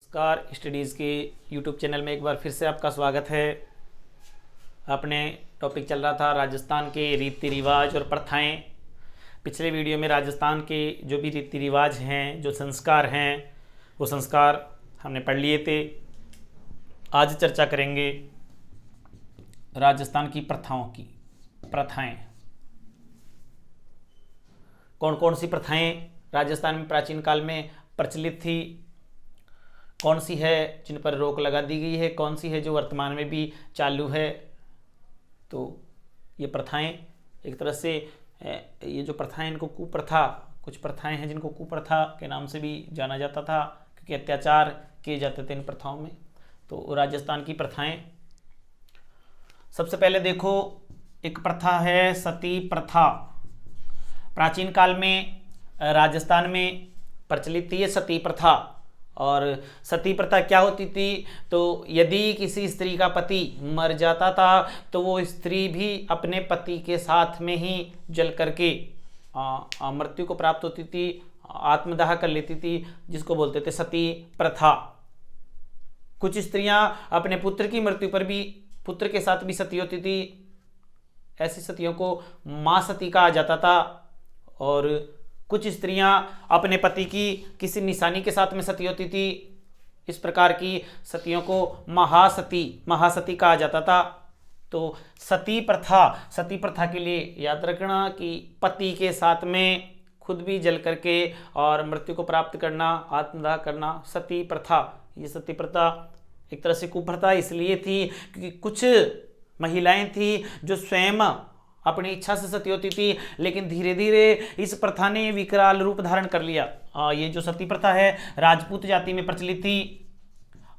नमस्कार। स्टडीज़ के YouTube channel में एक बार फिर से आपका स्वागत है। अपने टॉपिक चल रहा था राजस्थान के रीति रिवाज और प्रथाएं। पिछले वीडियो में राजस्थान के जो भी रीति रिवाज हैं, जो संस्कार हैं, वो संस्कार हमने पढ़ लिए थे। आज चर्चा करेंगे राजस्थान की प्रथाएं। कौन कौन सी प्रथाएं राजस्थान में प्राचीन काल में प्रचलित थी, कौन सी है जिन पर रोक लगा दी गई है, कौन सी है जो वर्तमान में भी चालू है। तो ये प्रथाएं एक तरह से ये जो प्रथाएं, इनको कुप्रथा, कुछ प्रथाएं हैं जिनको कुप्रथा के नाम से भी जाना जाता था, क्योंकि अत्याचार किए जाते थे इन प्रथाओं में। तो राजस्थान की प्रथाएं, सबसे पहले देखो, एक प्रथा है सती प्रथा। प्राचीन काल में राजस्थान में प्रचलित थी ये सती प्रथा। और सती प्रथा क्या होती थी, तो यदि किसी स्त्री का पति मर जाता था तो वो स्त्री भी अपने पति के साथ में ही जल करके मृत्यु को प्राप्त होती थी, आत्मदाह कर लेती थी, जिसको बोलते थे सती प्रथा। कुछ स्त्रियां अपने पुत्र की मृत्यु पर भी पुत्र के साथ भी सती होती थी। ऐसी सतियों को मां सती कहा जाता था। और कुछ स्त्रियां अपने पति की किसी निशानी के साथ में सती होती थी। इस प्रकार की सतियों को महासती कहा जाता था। तो सती प्रथा के लिए याद रखना कि पति के साथ में खुद भी जल करके और मृत्यु को प्राप्त करना, आत्मदाह करना, सती प्रथा। ये सती प्रथा एक तरह से कुप्रथा इसलिए थी क्योंकि कुछ महिलाएं थी जो स्वयं अपनी इच्छा से सती होती थी, लेकिन धीरे धीरे इस प्रथा ने विकराल रूप धारण कर लिया। ये जो सती प्रथा है राजपूत जाति में प्रचलित थी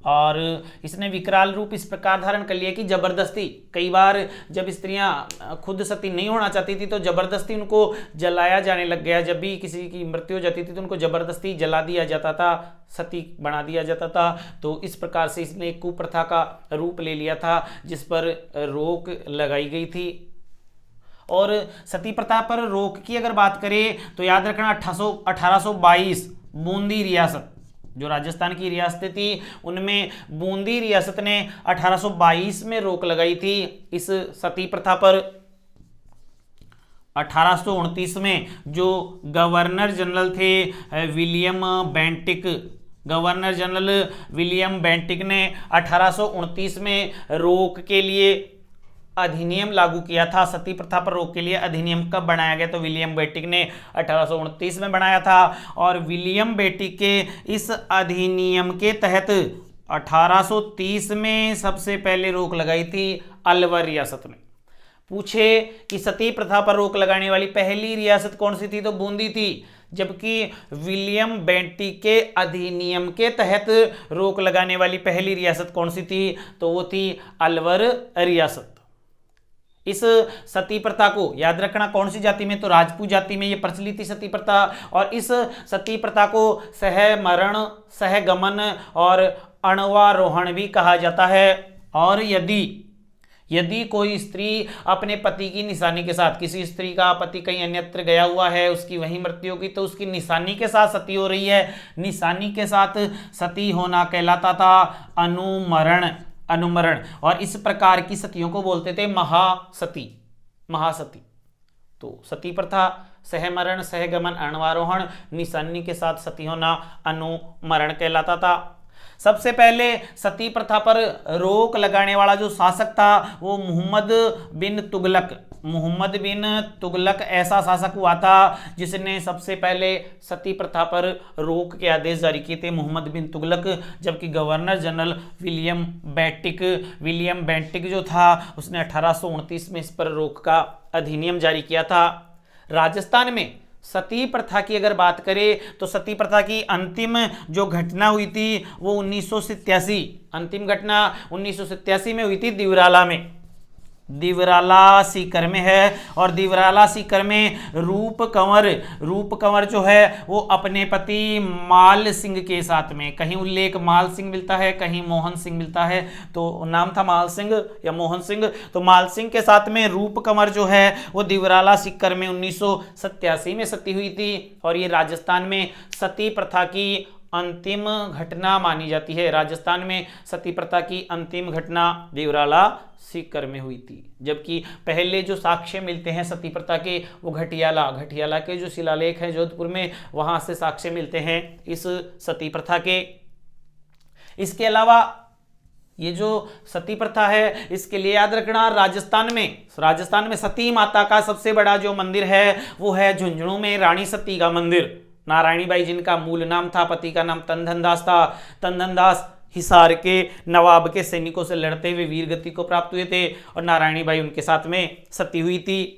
और इसने विकराल रूप इस प्रकार धारण कर लिया कि जबरदस्ती, कई बार जब स्त्रियां खुद सती नहीं होना चाहती थी तो जबरदस्ती उनको जलाया जाने लग गया। जब भी किसी की मृत्यु हो जाती थी तो उनको जबरदस्ती जला दिया जाता था, सती बना दिया जाता था। तो इस प्रकार से इसने एक कुप्रथा का रूप ले लिया था जिस पर रोक लगाई गई थी। और सती प्रथा पर रोक की अगर बात करें तो याद रखना 1822 बूंदी रियासत, जो राजस्थान की रियासतें थी उनमें बूंदी रियासत ने 1822 में रोक लगाई थी इस सती प्रथा पर। 1829 में जो गवर्नर जनरल थे गवर्नर जनरल विलियम बेंटिक ने 1829 में रोक के लिए अधिनियम लागू किया था। सती प्रथा पर रोक के लिए अधिनियम कब बनाया गया, तो विलियम बेंटिक ने 1829 में बनाया था। और विलियम बेंटिक के इस अधिनियम के तहत 1830 में सबसे पहले रोक लगाई थी अलवर रियासत में। पूछे कि सती प्रथा पर रोक लगाने वाली पहली रियासत कौन सी थी, तो बूंदी थी। जबकि विलियम बेंटिक के अधिनियम के तहत रोक लगाने वाली पहली रियासत कौन सी थी, तो वो थी अलवर रियासत। इस सती प्रथा को याद रखना कौन सी जाति में, तो राजपूत जाति में ये प्रचलित थी सती प्रथा। और इस सती प्रथा को सहमरण, सहगमन और अणवारोहण भी कहा जाता है। और यदि कोई स्त्री अपने पति की निशानी के साथ, किसी स्त्री का पति कहीं अन्यत्र गया हुआ है, उसकी वहीं मृत्यु होगी, तो उसकी निशानी के साथ सती हो रही है, निशानी के साथ सती होना कहलाता था अनुमरण। और इस प्रकार की सतियों को बोलते थे महासती। तो सती प्रथा सहमरण, सहगमन, अणवारोहण, निशानी के साथ सती होना अनुमरण कहलाता था। सबसे पहले सती प्रथा पर रोक लगाने वाला जो शासक था वो मोहम्मद बिन तुगलक ऐसा शासक हुआ था जिसने सबसे पहले सती प्रथा पर रोक के आदेश जारी किए थे, मोहम्मद बिन तुगलक। जबकि गवर्नर जनरल विलियम बेंटिक जो था उसने 1829 में इस पर रोक का अधिनियम जारी किया था। राजस्थान में सती प्रथा की अगर बात करें तो सती प्रथा की अंतिम जो घटना हुई थी वो 1987, अंतिम घटना 1987 में हुई थी दिवराला सीकर में है। और दिवराला सीकर में रूप कंवर जो है वो अपने पति माल सिंह के साथ में, कहीं उल्लेख माल सिंह मिलता है, कहीं मोहन सिंह मिलता है, तो नाम था माल सिंह या मोहन सिंह। तो माल सिंह के साथ में रूप कंवर जो है वो दिवराला सीकर में 1987 में सती हुई थी। और ये राजस्थान में सती प्रथा की अंतिम घटना मानी जाती है। राजस्थान में सती प्रथा की अंतिम घटना देवराला सीकर में हुई थी, जबकि पहले जो साक्ष्य मिलते हैं सती प्रथा के वो घटियाला के जो शिलालेख है जोधपुर में, वहां से साक्ष्य मिलते हैं इस सती प्रथा के। इसके अलावा ये जो सती प्रथा है इसके लिए याद रखना, राजस्थान में सती माता का सबसे बड़ा जो मंदिर है वो है झुंझुनू में रानी सती का मंदिर। नारायणी बाई जिनका मूल नाम था, पति का नाम तनधन दास था। तनधन दास हिसार के नवाब के सैनिकों से लड़ते हुए वीर गति को प्राप्त हुए थे और नारायणी बाई उनके साथ में सती हुई थी।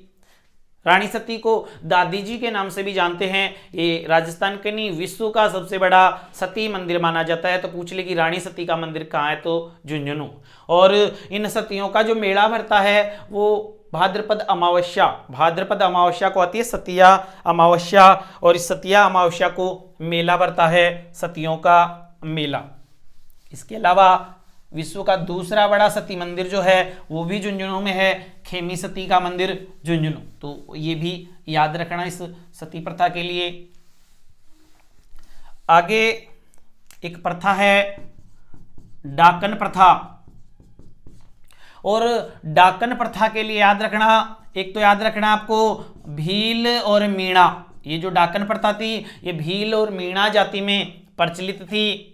रानी सती को दादी जी के नाम से भी जानते हैं। ये राजस्थान के नहीं विश्व का सबसे बड़ा सती मंदिर माना जाता है। तो पूछ ले कि रानी सती का मंदिर कहाँ है, तो झुंझुनू। और इन सतियों का जो मेला भरता है वो भाद्रपद अमावस्या को आती है सतिया अमावस्या, और इस सतिया अमावस्या को मेला भरता है सतियों का मेला। इसके अलावा विश्व का दूसरा बड़ा सती मंदिर जो है वो भी झुंझुनू में है, खेमी सती का मंदिर झुंझुनू। तो ये भी याद रखना इस सती प्रथा के लिए। आगे एक प्रथा है डाकन प्रथा, और डाकन प्रथा के लिए याद रखना, एक तो याद रखना आपको भील और मीणा। ये जो डाकन प्रथा थी ये भील और मीणा जाति में प्रचलित थी।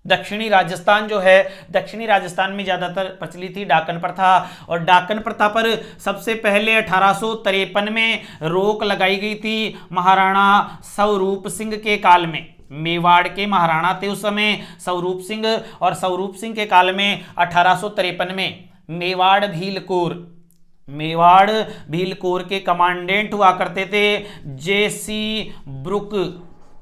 दक्षिणी राजस्थान जो है, दक्षिणी राजस्थान में ज़्यादातर प्रचलित थी डाकन प्रथा। और डाकन प्रथा पर सबसे पहले 1853 में रोक लगाई गई थी महाराणा स्वरूप सिंह के काल में। मेवाड़ के महाराणा थे उस समय स्वरूप सिंह, और स्वरूप सिंह के काल में 1853 में मेवाड़ भीलकोर के कमांडेंट हुआ करते थे जेसी ब्रुक।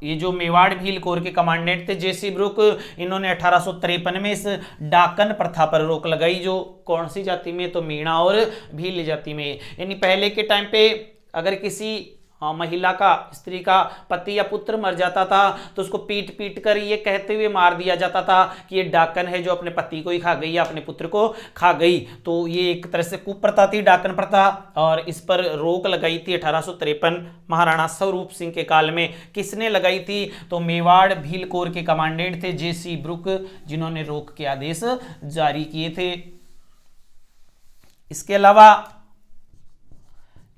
ये जो मेवाड़ भीलकोर के कमांडेंट थे जेसी ब्रुक, इन्होंने 1853 में इस डाकन प्रथा पर रोक लगाई, जो कौन सी जाति में, तो मीणा और भील जाति में। यानी पहले के टाइम पे अगर किसी महिला का, स्त्री का पति या पुत्र मर जाता था तो उसको पीट पीट कर ये कहते हुए मार दिया जाता था कि ये डाकन है जो अपने पति को ही खा गई या अपने पुत्र को खा गई। तो ये एक तरह से कुप्रथा थी डाकन प्रथा, और इस पर रोक लगाई थी 1853 महाराणा स्वरूप सिंह के काल में। किसने लगाई थी, तो मेवाड़ भीलकोर के कमांडेंट थे जेसी ब्रुक, जिन्होंने रोक के आदेश जारी किए थे। इसके अलावा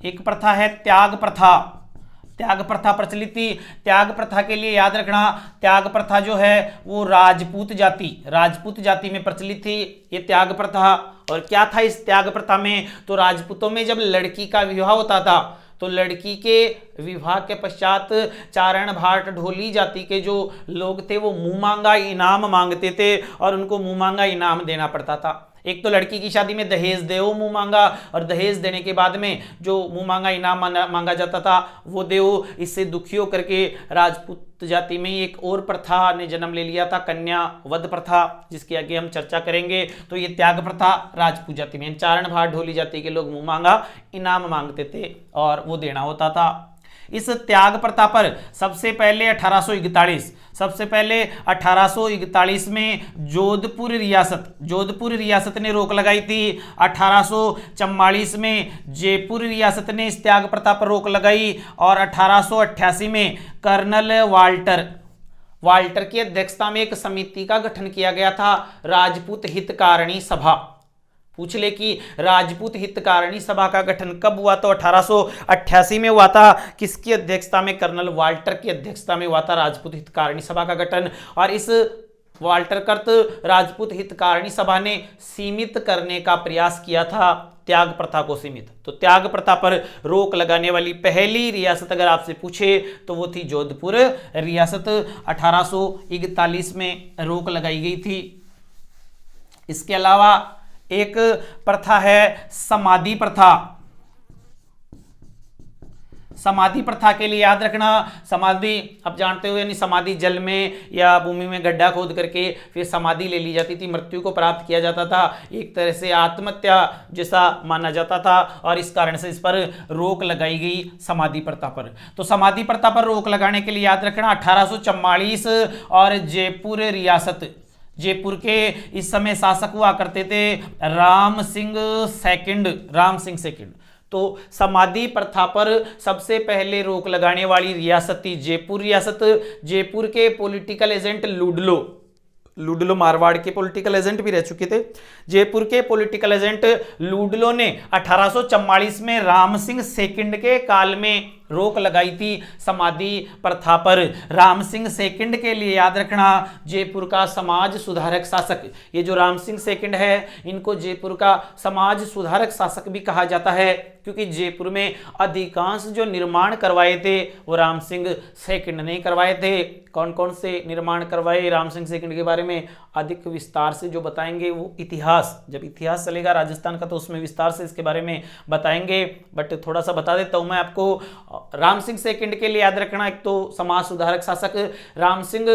एक प्रथा है त्याग प्रथा प्रचलित थी। त्याग प्रथा के लिए याद रखना, त्याग प्रथा जो है वो राजपूत जाति में प्रचलित थी ये त्याग प्रथा। और क्या था इस त्याग प्रथा में, तो राजपूतों में जब लड़की का विवाह होता था तो लड़की के विवाह के पश्चात चारण भाट ढोली जाति के जो लोग थे वो मुंह मांगा इनाम मांगते थे, और उनको मुंह मांगा इनाम देना पड़ता था। एक तो लड़की की शादी में दहेज देओ मुंह मांगा, और दहेज देने के बाद में जो मुंह मांगा इनाम मांगा जाता था वो देओ। इससे दुखी होकर के राजपूत जाति में एक और प्रथा ने जन्म ले लिया था, कन्या वध प्रथा, जिसके आगे हम चर्चा करेंगे। तो ये त्याग प्रथा राजपूत जाति में, चारण भाट ढोली जाति के लोग मुंह मांगा इनाम मांगते थे और वो देना होता था। इस त्याग प्रथा पर सबसे पहले 1841 में जोधपुर रियासत ने रोक लगाई थी। 1844 में जयपुर रियासत ने इस त्याग प्रथा पर रोक लगाई, और 1888 में कर्नल वाल्टर की अध्यक्षता में एक समिति का गठन किया गया था, राजपूत हितकारिणी सभा। पूछ ले कि राजपूत हितकारिणी सभा का गठन कब हुआ, तो 1888 में हुआ था। किसकी अध्यक्षता में, कर्नल वाल्टर की अध्यक्षता में हुआ था राजपूत हितकारिणी सभा का गठन। और इस वाल्टरकृत राजपूत हितकारिणी सभा ने सीमित करने का प्रयास किया था त्याग प्रथा को सीमित। तो त्याग प्रथा पर रोक लगाने वाली पहली रियासत अगर आपसे पूछे तो वो थी जोधपुर रियासत। 1841 में रोक लगाई गई थी। इसके अलावा एक प्रथा है समाधि प्रथा के लिए याद रखना, समाधि आप जानते हो यानी समाधि जल में या भूमि में गड्ढा खोद करके फिर समाधि ले ली जाती थी, मृत्यु को प्राप्त किया जाता था। एक तरह से आत्महत्या जैसा माना जाता था, और इस कारण से इस पर रोक लगाई गई समाधि प्रथा पर। तो समाधि प्रथा पर रोक लगाने के लिए याद रखना 1844 और जयपुर रियासत, जयपुर के इस समय शासक हुआ करते थे राम सिंह सेकंड। तो समाधि प्रथा पर सबसे पहले रोक लगाने वाली रियासत थी जयपुर रियासत। जयपुर के पॉलिटिकल एजेंट लुडलो मारवाड़ के पॉलिटिकल एजेंट भी रह चुके थे। जयपुर के पॉलिटिकल एजेंट लुडलो ने 1844 में राम सिंह सेकंड के काल में रोक लगाई थी समाधि प्रथा पर। राम सिंह सेकंड के लिए याद रखना जयपुर का समाज सुधारक शासक, ये जो राम सिंह सेकंड है इनको जयपुर का समाज सुधारक शासक भी कहा जाता है, क्योंकि जयपुर में अधिकांश जो निर्माण करवाए थे वो राम सिंह सेकंड ने करवाए थे। कौन कौन से निर्माण करवाए राम सिंह सेकंड के बारे में अधिक विस्तार से जो बताएंगे वो इतिहास, जब इतिहास चलेगा राजस्थान का तो उसमें विस्तार से इसके बारे में बताएंगे। बट थोड़ा सा बता देता हूं मैं आपको। राम सिंह सेकंड के लिए याद रखना, एक तो समाज सुधारक शासक राम सिंह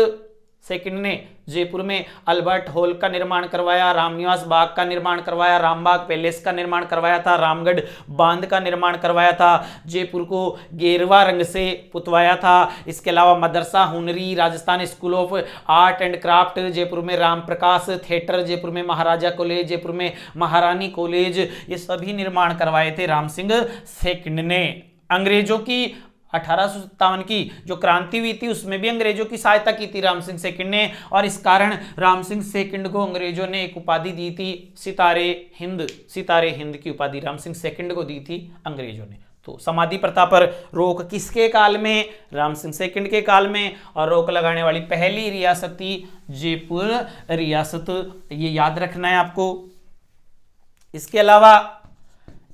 सेकंड ने जयपुर में अल्बर्ट हॉल का निर्माण करवाया, रामनिवास बाग का निर्माण करवाया, रामबाग पैलेस का निर्माण करवाया था, रामगढ़ बांध का निर्माण करवाया था, जयपुर को गेरवा रंग से पुतवाया था। इसके अलावा मदरसा हुनरी, Rajasthan school of art and craft Jaipur में, राम प्रकाश थिएटर जयपुर में, महाराजा कॉलेज जयपुर में, महारानी कॉलेज, ये सभी निर्माण करवाए थे राम सिंह सेकंड ने। अंग्रेजों की 1857 की जो क्रांति हुई थी उसमें भी अंग्रेजों की सहायता की थी राम सिंह सेकंड ने, और इस कारण राम सिंह सेकंड को अंग्रेजों ने एक उपाधि दी थी सितारे हिंद की उपाधि राम सिंह सेकंड को दी थी अंग्रेजों ने। तो समाधि प्रथा पर रोक किसके काल में? राम सिंह सेकंड के काल में, और रोक लगाने वाली पहली रियासत थी जयपुर रियासत, ये याद रखना है आपको। इसके अलावा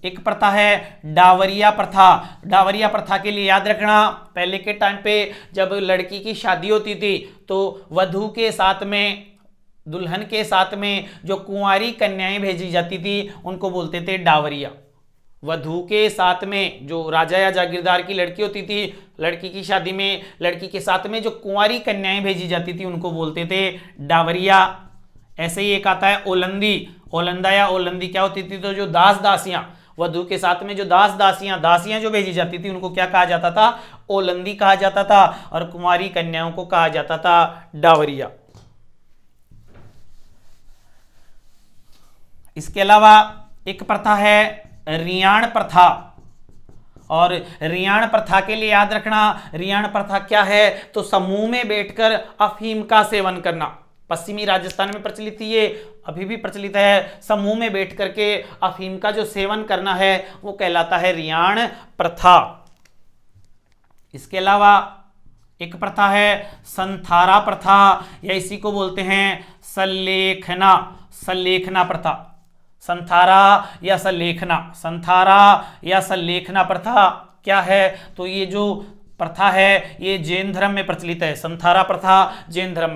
एक प्रथा है डावरिया प्रथा। डावरिया प्रथा के लिए याद रखना, पहले के टाइम पे जब लड़की की शादी होती थी तो वधू के साथ में, दुल्हन के साथ में जो कुंवारी कन्याएं भेजी जाती थी उनको बोलते थे डावरिया। वधू के साथ में जो राजा या जागीरदार की लड़की होती थी, लड़की की शादी में लड़की के साथ में जो कुंवारी कन्याएं भेजी जाती थी उनको बोलते थे डावरिया। ऐसे ही एक आता है ओलंदी। ओलंदा या ओलंदी क्या होती थी? तो जो दास दासियां, वधू के साथ में जो दासियां जो भेजी जाती थी उनको क्या कहा जाता था? ओलंदी कहा जाता था, और कुंवारी कन्याओं को कहा जाता था डावरिया। इसके अलावा एक प्रथा है रियाण प्रथा, और रियाण प्रथा के लिए याद रखना, रियाण प्रथा क्या है? तो समूह में बैठकर अफीम का सेवन करना। पश्चिमी राजस्थान में प्रचलित थी, ये अभी भी प्रचलित है। समूह में बैठ करके अफीम का जो सेवन करना है वो कहलाता है रियाण प्रथा। इसके अलावा एक प्रथा है संथारा प्रथा, या इसी को बोलते हैं सल्लेखना प्रथा। संथारा या सल्लेखना प्रथा क्या है? तो ये जो प्रथा है ये जैन धर्म में प्रचलित है। संथारा प्रथा जैन धर्म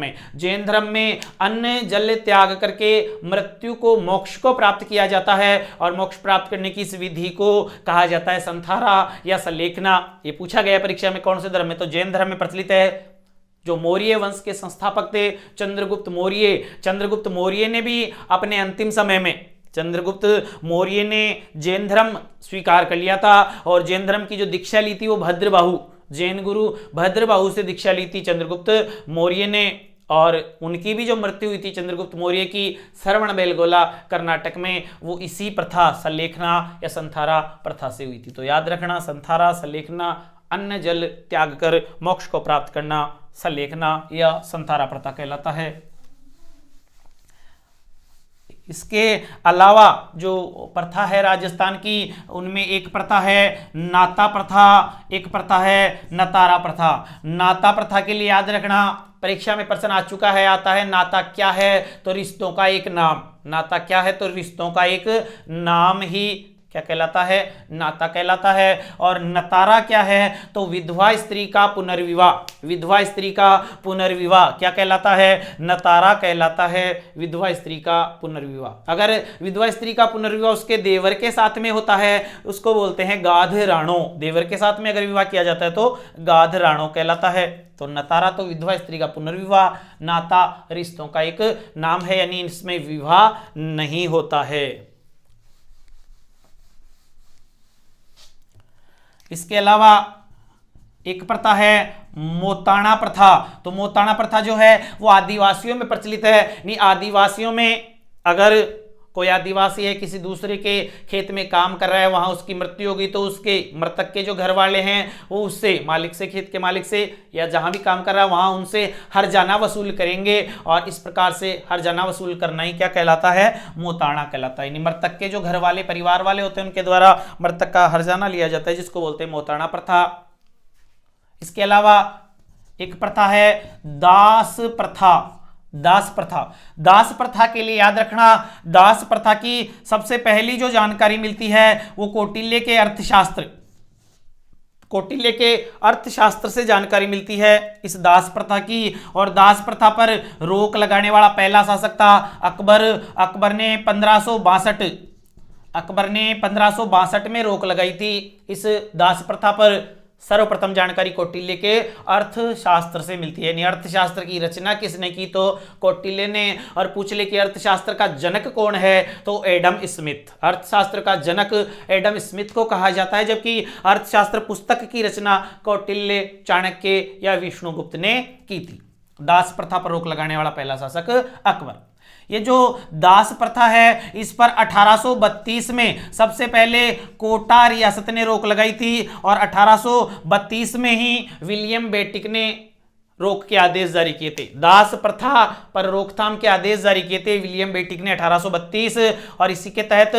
में अन्न जल त्याग करके मृत्यु को, मोक्ष को प्राप्त किया जाता है, और मोक्ष प्राप्त करने की इस विधि को कहा जाता है संथारा या सल्लेखना। ये पूछा गया परीक्षा में कौन से धर्म में, तो जैन धर्म में प्रचलित है। जो मौर्य वंश के संस्थापक थे चंद्रगुप्त मौर्य ने भी अपने अंतिम समय में, चंद्रगुप्त मौर्य ने जैन धर्म स्वीकार कर लिया था, और जैन धर्म की जो दीक्षा ली थी वो भद्रबाहु, जैन गुरु भद्रबाहु से दीक्षा ली थी चंद्रगुप्त मौर्य ने, और उनकी भी जो मृत्यु हुई थी चंद्रगुप्त मौर्य की श्रवणबेलगोला कर्नाटक में, वो इसी प्रथा सल्लेखना या संथारा प्रथा से हुई थी। तो याद रखना, संथारा सल्लेखना, अन्न जल त्याग कर मोक्ष को प्राप्त करना, सल्लेखना या संथारा प्रथा कहलाता है। इसके अलावा जो प्रथा है राजस्थान की, उनमें एक प्रथा है नाता प्रथा, एक प्रथा है नतारा प्रथा। नाता प्रथा के लिए याद रखना, परीक्षा में प्रश्न आ चुका है, आता है नाता क्या है? तो रिश्तों का एक नाम। नाता क्या है? तो रिश्तों का एक नाम ही क्या कहलाता है? नाता कहलाता है। और नतारा क्या है? तो विधवा स्त्री का पुनर्विवाह। विधवा स्त्री का पुनर्विवाह क्या कहलाता है? नतारा कहलाता है, विधवा स्त्री का पुनर्विवाह। अगर विधवा स्त्री का पुनर्विवाह उसके देवर के साथ में होता है उसको बोलते हैं गाध राणो। देवर के साथ में अगर विवाह किया जाता है तो गाध राणो कहलाता है। तो नतारा तो विधवा स्त्री का पुनर्विवाह, नाता रिश्तों का एक नाम है, यानी इसमें विवाह नहीं होता है। इसके अलावा एक प्रथा है मोताणा प्रथा। तो मोताणा प्रथा जो है वो आदिवासियों में प्रचलित है। नहीं, आदिवासियों में अगर कोई आदिवासी है, किसी दूसरे के खेत में काम कर रहा है, वहां उसकी मृत्यु होगी तो उसके मृतक के जो घर वाले हैं वो उससे, मालिक से, खेत के मालिक से या जहां भी काम कर रहा है वहां उनसे हर्जाना वसूल करेंगे। और इस प्रकार से हर्जाना वसूल करना ही क्या कहलाता है? मोताणा कहलाता है। यानी मृतक के जो घर वाले, परिवार वाले होते हैं उनके द्वारा मृतक का हर्जाना लिया जाता है, जिसको बोलते हैं मोताणा प्रथा। इसके अलावा एक प्रथा है दास प्रथा। दास प्रथा, दास प्रथा के लिए याद रखना, दास प्रथा की सबसे पहली जो जानकारी मिलती है वो कौटिल्य के अर्थशास्त्र, कौटिल्य के अर्थशास्त्र से जानकारी मिलती है इस दास प्रथा की। और दास प्रथा पर रोक लगाने वाला पहला शासक था अकबर। अकबर ने 1562 में रोक लगाई थी इस दास प्रथा पर। सर्वप्रथम जानकारी कौटिल्य के अर्थशास्त्र से मिलती है। यानी अर्थशास्त्र की रचना किसने की? तो कौटिल्य ने। और पूछ ले कि अर्थशास्त्र का जनक कौन है? तो एडम स्मिथ। अर्थशास्त्र का जनक एडम स्मिथ को कहा जाता है, जबकि अर्थशास्त्र पुस्तक की रचना कौटिल्य, चाणक्य या विष्णुगुप्त ने की थी। दास प्रथा पर रोक लगाने वाला पहला शासक अकबर। ये जो दास प्रथा है इस पर 1832 में सबसे पहले कोटा रियासत ने रोक लगाई थी और 1832 में ही विलियम बेटिक ने रोक के आदेश जारी किए थे। दास प्रथा पर रोकथाम के आदेश जारी किए थे विलियम बेटिक ने 1832। और इसी के तहत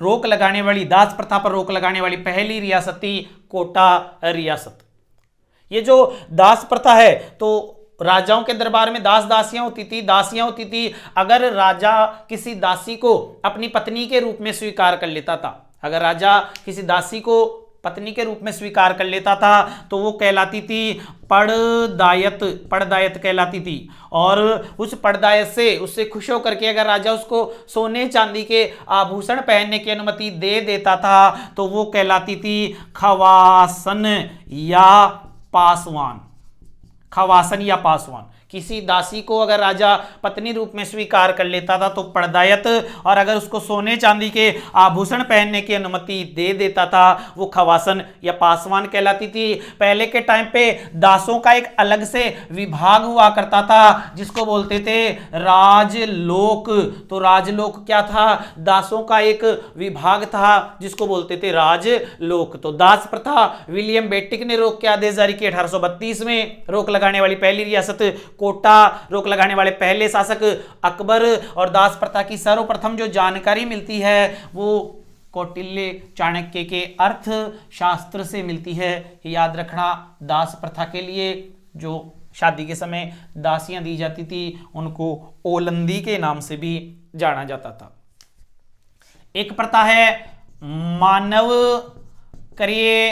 रोक लगाने वाली, दास प्रथा पर रोक लगाने वाली पहली रियासत थी कोटा रियासत। ये जो दास प्रथा है तो राजाओं के दरबार में दासियां होती थी। अगर राजा किसी दासी को अपनी पत्नी के रूप में स्वीकार कर लेता था, अगर राजा किसी दासी को पत्नी के रूप में स्वीकार कर लेता था तो वो कहलाती थी पड़दायत कहलाती थी। और उस पड़दायत से, उससे खुश होकर के अगर राजा उसको सोने चांदी के आभूषण पहनने की अनुमति दे देता था तो वो कहलाती थी खवासन या पासवान। खवासन या पासवान। किसी दासी को अगर राजा पत्नी रूप में स्वीकार कर लेता था तो पड़दायत, और अगर उसको सोने चांदी के आभूषण पहनने की अनुमति दे देता था वो खवासन या पासवान कहलाती थी। पहले के टाइम पे दासों का एक अलग से विभाग हुआ करता था जिसको बोलते थे राजलोक। तो राजलोक क्या था? दासों का एक विभाग था जिसको बोलते थे राजलोक। तो दास प्रथा विलियम बेटिक ने रोक के आदेश जारी किए 1832 में। रोक लगाने वाली पहली रियासत कोटा, रोक लगाने वाले पहले शासक अकबर। और दास प्रथा की सर्वप्रथम जो जानकारी मिलती है वो कौटिल्य, चाणक्य के अर्थशास्त्र से मिलती है। याद रखना, दास प्रथा के लिए जो शादी के समय दासियां दी जाती थी उनको ओलंदी के नाम से भी जाना जाता था। एक प्रथा है मानव क्रय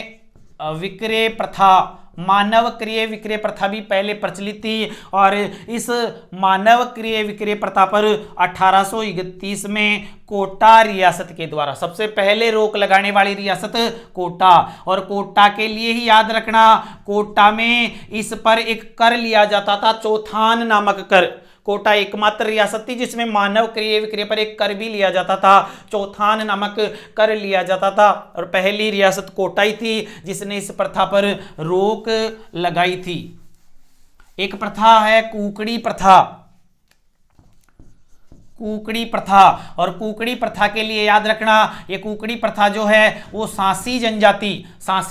विक्रय प्रथा। मानव क्रय विक्रय प्रथा भी पहले प्रचलित थी और इस मानव क्रय विक्रय प्रथा पर 1831 में कोटा रियासत के द्वारा सबसे पहले रोक लगाने वाली रियासत कोटा। और कोटा के लिए ही याद रखना, कोटा में इस पर एक कर लिया जाता था, चौथान नामक कर। कोटा एकमात्र रियासत थी जिसमें मानव क्रय विक्रय पर एक कर भी लिया जाता था, चौथान नामक कर लिया जाता था। और पहली रियासत कोटा ही थी जिसने इस प्रथा पर रोक लगाई थी। एक प्रथा है कुकड़ी प्रथा। कुकड़ी प्रथा, और कुकड़ी प्रथा के लिए याद रखना, ये कुकड़ी प्रथा जो है वो सांसी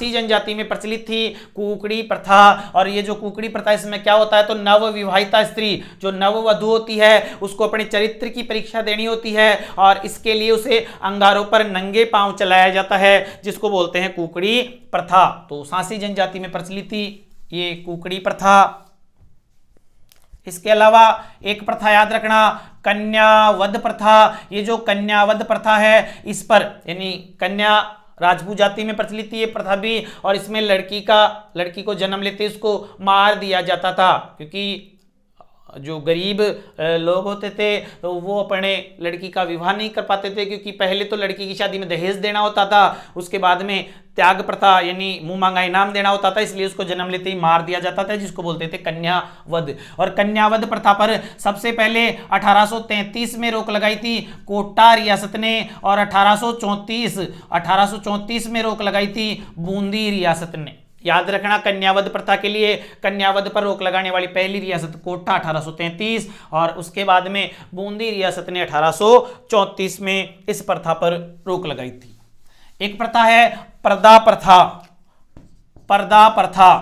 जनजाति में प्रचलित थी कुकड़ी प्रथा। और ये जो कुकड़ी प्रथा, इसमें क्या होता है तो नव विवाहिता स्त्री, जो नववधू होती है उसको अपने चरित्र की परीक्षा देनी होती है और इसके लिए उसे अंगारों पर नंगे पांव चलाया जाता है जिसको बोलते हैं कुकड़ी प्रथा। तो सांसी जनजाति में प्रचलित थी ये कुकड़ी प्रथा। इसके अलावा एक प्रथा याद रखना, कन्यावध प्रथा। ये जो कन्यावध प्रथा है इस पर, यानी कन्या राजपूत जाति में प्रचलित थी ये प्रथा भी, और इसमें लड़की को जन्म लेते उसको मार दिया जाता था, क्योंकि जो गरीब लोग होते थे तो वो अपने लड़की का विवाह नहीं कर पाते थे, क्योंकि पहले तो लड़की की शादी में दहेज देना होता था, उसके बाद में त्याग प्रथा यानी मुंह मांगा इनाम देना होता था, इसलिए उसको जन्म लेते ही मार दिया जाता था, जिसको बोलते थे कन्यावध। और कन्यावध प्रथा पर सबसे पहले 1833 में रोक लगाई थी कोटा रियासत ने, और 1834 में रोक लगाई थी बूंदी रियासत ने। याद रखना कन्यावध प्रथा के लिए कन्यावध पर रोक लगाने वाली पहली रियासत कोटा 1833 और उसके बाद में बूंदी रियासत ने 1834 में इस प्रथा पर रोक लगाई थी। एक प्रथा है पर्दा प्रथा। पर्दा प्रथा,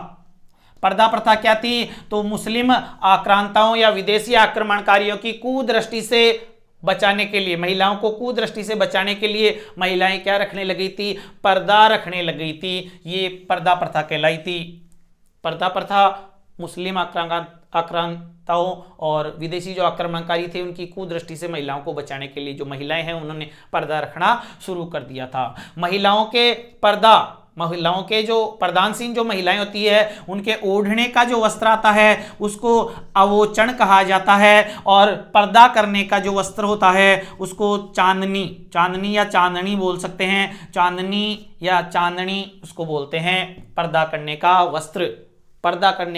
पर्दा प्रथा क्या थी? तो मुस्लिम आक्रांताओं या विदेशी आक्रमणकारियों की कुदृष्टि से बचाने के लिए, महिलाओं को कुदृष्टि से बचाने के लिए महिलाएं क्या रखने लगी थी? पर्दा रखने लगी थी। ये पर्दा प्रथा कहलाई थी। पर्दा प्रथा मुस्लिम आक्रांताओं और विदेशी जो आक्रमणकारी थे उनकी कुदृष्टि से महिलाओं को बचाने के लिए जो महिलाएं हैं उन्होंने पर्दा रखना शुरू कर दिया था। महिलाओं के जो प्रधानसीन जो महिलाएं होती है उनके ओढ़ने का जो वस्त्र आता है उसको अवोचन कहा जाता है और पर्दा करने का जो वस्त्र होता है उसको चांदनी या चांदनी बोल सकते हैं। चांदनी या चांदनी उसको बोलते हैं। पर्दा करने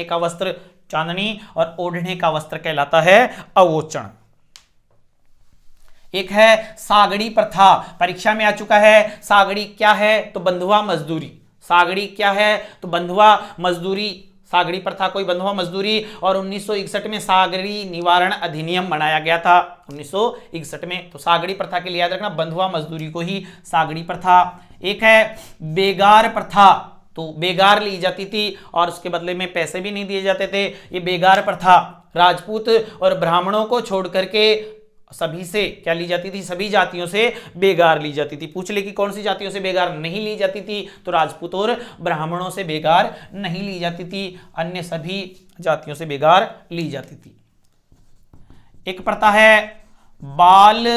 का वस्त्र चांदनी और ओढ़ने का वस्त्र कहलाता है अवोचन। एक है सागड़ी प्रथा, परीक्षा में आ चुका है। सागड़ी क्या है? तो बंधुआ मजदूरी। सागड़ी क्या है? तो बंधुआ मजदूरी। सागड़ी प्रथा कोई बंधुआ मजदूरी। और 1961 में सागड़ी निवारण अधिनियम बनाया गया था 1961 में। तो सागड़ी प्रथा के लिए याद रखना बंधुआ मजदूरी को ही सागड़ी प्रथा। एक है बेगार प्रथा। तो बेगार ली जाती थी और उसके बदले में पैसे भी नहीं दिए जाते थे। ये बेगार प्रथा राजपूत और ब्राह्मणों को छोड़ करके सभी से क्या ली जाती थी? सभी जातियों से बेगार ली जाती थी। पूछ ले कि कौन सी जातियों से बेगार नहीं ली जाती थी? तो राजपूत और ब्राह्मणों से बेगार नहीं ली जाती थी, अन्य सभी जातियों से बेगार ली जाती थी। एक प्रथा है बाल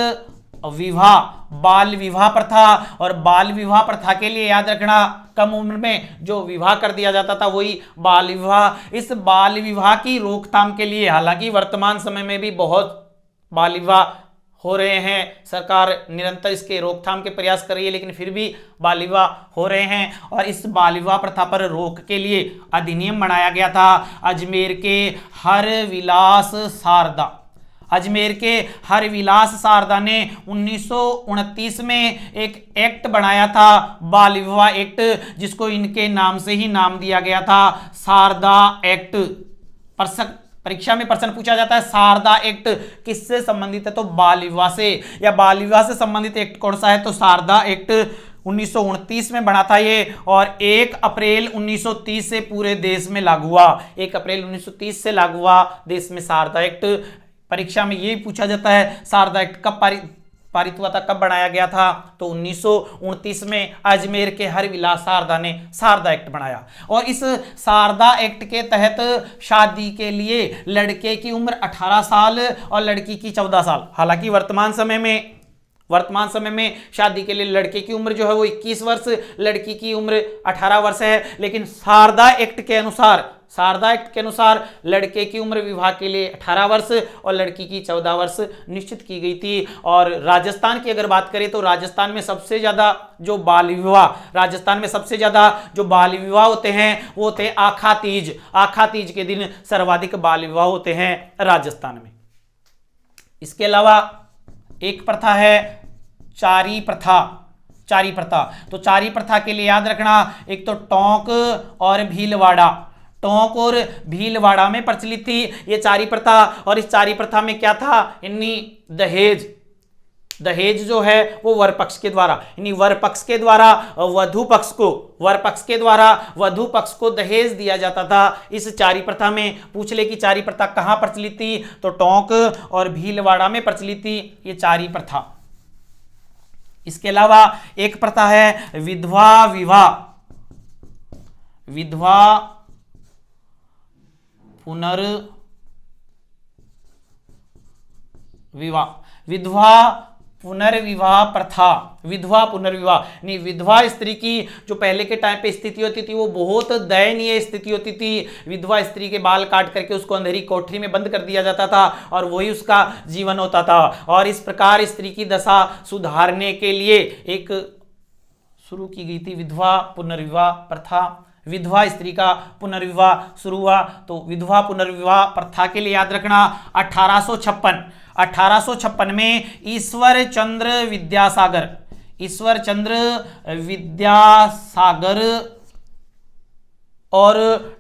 विवाह प्रथा। और बाल विवाह प्रथा के लिए याद रखना कम उम्र में जो विवाह कर दिया जाता था वही बाल विवाह। इस बाल विवाह की रोकथाम के लिए हालांकि वर्तमान समय में भी बहुत बाल विवाह हो रहे हैं, सरकार निरंतर इसके रोकथाम के प्रयास कर रही है, लेकिन फिर भी बाल विवाह हो रहे हैं। और इस बाल विवाह प्रथा पर रोक के लिए अधिनियम बनाया गया था। अजमेर के हरविलास शारदा ने 1929 में एक एक्ट बनाया था, बाल विवाह एक्ट, जिसको इनके नाम से ही नाम दिया गया था, शारदा एक्ट। परीक्षा में प्रश्न पूछा जाता है शारदा एक्ट किससे संबंधित है? तो बाल विवाह से। या बाल विवाह से संबंधित एक्ट कौन सा है? तो शारदा एक्ट 1929 में बना था ये और 1 अप्रैल 1930 से पूरे देश में लागू हुआ। 1 अप्रैल 1930 से लागू हुआ देश में शारदा एक्ट। परीक्षा में ये पूछा जाता है शारदा एक्ट कब पारित हुआ था, कब बनाया गया था? तो 1929 में अजमेर के हरविलास शारदा ने शारदा एक्ट बनाया। और इस शारदा एक्ट के तहत शादी के लिए लड़के की उम्र 18 साल और लड़की की 14 साल। हालांकि वर्तमान समय में शादी के लिए लड़के की उम्र जो है वो 21 वर्ष, लड़की की उम्र 18 वर्ष है। लेकिन शारदा एक्ट के अनुसार लड़के की उम्र विवाह के लिए 18 वर्ष और लड़की की 14 वर्ष निश्चित की गई थी। और राजस्थान की अगर बात करें तो राजस्थान में सबसे ज्यादा जो बाल विवाह होते हैं वो होते हैं आखा तीज के दिन सर्वाधिक बाल विवाह होते हैं राजस्थान में। इसके अलावा एक प्रथा है चारी प्रथा। तो चारी प्रथा के लिए याद रखना एक तो टोंक और भीलवाड़ा में प्रचलित थी ये चारी प्रथा। और इस चारी प्रथा में क्या था? दहेज जो है वो वर पक्ष के द्वारा वधु पक्ष को दहेज दिया जाता था इस चारी प्रथा में। पूछ ले कि चारी प्रथा कहां प्रचलित थी? तो टोंक और भीलवाड़ा में प्रचलित थी ये चारी प्रथा। इसके अलावा एक प्रथा है विधवा पुनर्विवाह प्रथा। विधवा स्त्री की जो पहले के टाइम पे स्थिति होती थी वो बहुत दयनीय स्थिति होती थी। विधवा स्त्री के बाल काट करके उसको अंधेरी कोठरी में बंद कर दिया जाता था और वही उसका जीवन होता था। और इस प्रकार स्त्री की दशा सुधारने के लिए एक शुरू की गई थी विधवा पुनर्विवाह प्रथा। विधवा स्त्री का पुनर्विवाह शुरू हुआ। तो विधवा पुनर्विवाह प्रथा के लिए याद रखना 1856 में ईश्वर चंद्र विद्यासागर और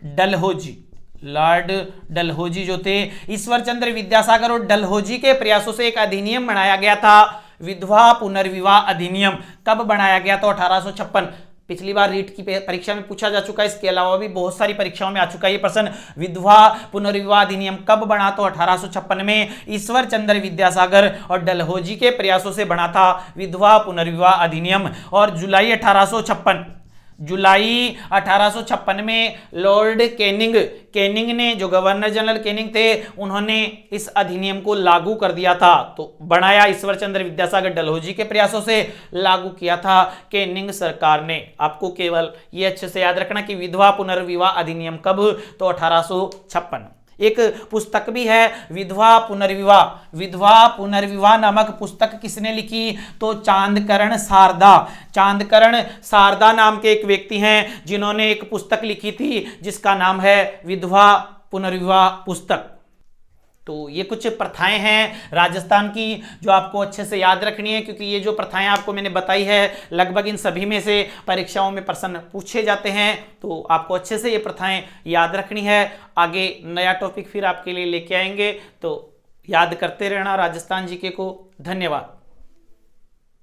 डलहौजी, लॉर्ड डलहौजी जो थे, ईश्वर चंद्र विद्यासागर और डलहौजी के प्रयासों से एक अधिनियम बनाया गया था, विधवा पुनर्विवाह अधिनियम। कब बनाया गया? तो 1856। पिछली बार रीट की परीक्षा में पूछा जा चुका है, इसके अलावा भी बहुत सारी परीक्षाओं में आ चुका है ये प्रश्न। विधवा पुनर्विवाह अधिनियम कब बना? तो 1856 में ईश्वर चंद्र विद्यासागर और डलहौजी के प्रयासों से बना था विधवा पुनर्विवाह अधिनियम। और जुलाई 1856 में लॉर्ड कैनिंग ने, जो गवर्नर जनरल कैनिंग थे, उन्होंने इस अधिनियम को लागू कर दिया था। तो बनाया ईश्वर चंद्र विद्यासागर डलहौजी के प्रयासों से, लागू किया था कैनिंग सरकार ने। आपको केवल ये अच्छे से याद रखना कि विधवा पुनर्विवाह अधिनियम कब? तो 1856। एक पुस्तक भी है विधवा पुनर्विवाह नामक पुस्तक किसने लिखी? तो चांदकरण शारदा नाम के एक व्यक्ति हैं जिन्होंने एक पुस्तक लिखी थी जिसका नाम है विधवा पुनर्विवाह पुस्तक। तो ये कुछ प्रथाएं हैं राजस्थान की जो आपको अच्छे से याद रखनी है, क्योंकि ये जो प्रथाएं आपको मैंने बताई है लगभग इन सभी में से परीक्षाओं में प्रश्न पूछे जाते हैं। तो आपको अच्छे से ये प्रथाएं याद रखनी है। आगे नया टॉपिक फिर आपके लिए लेके आएंगे, तो याद करते रहना राजस्थान जीके को। धन्यवाद।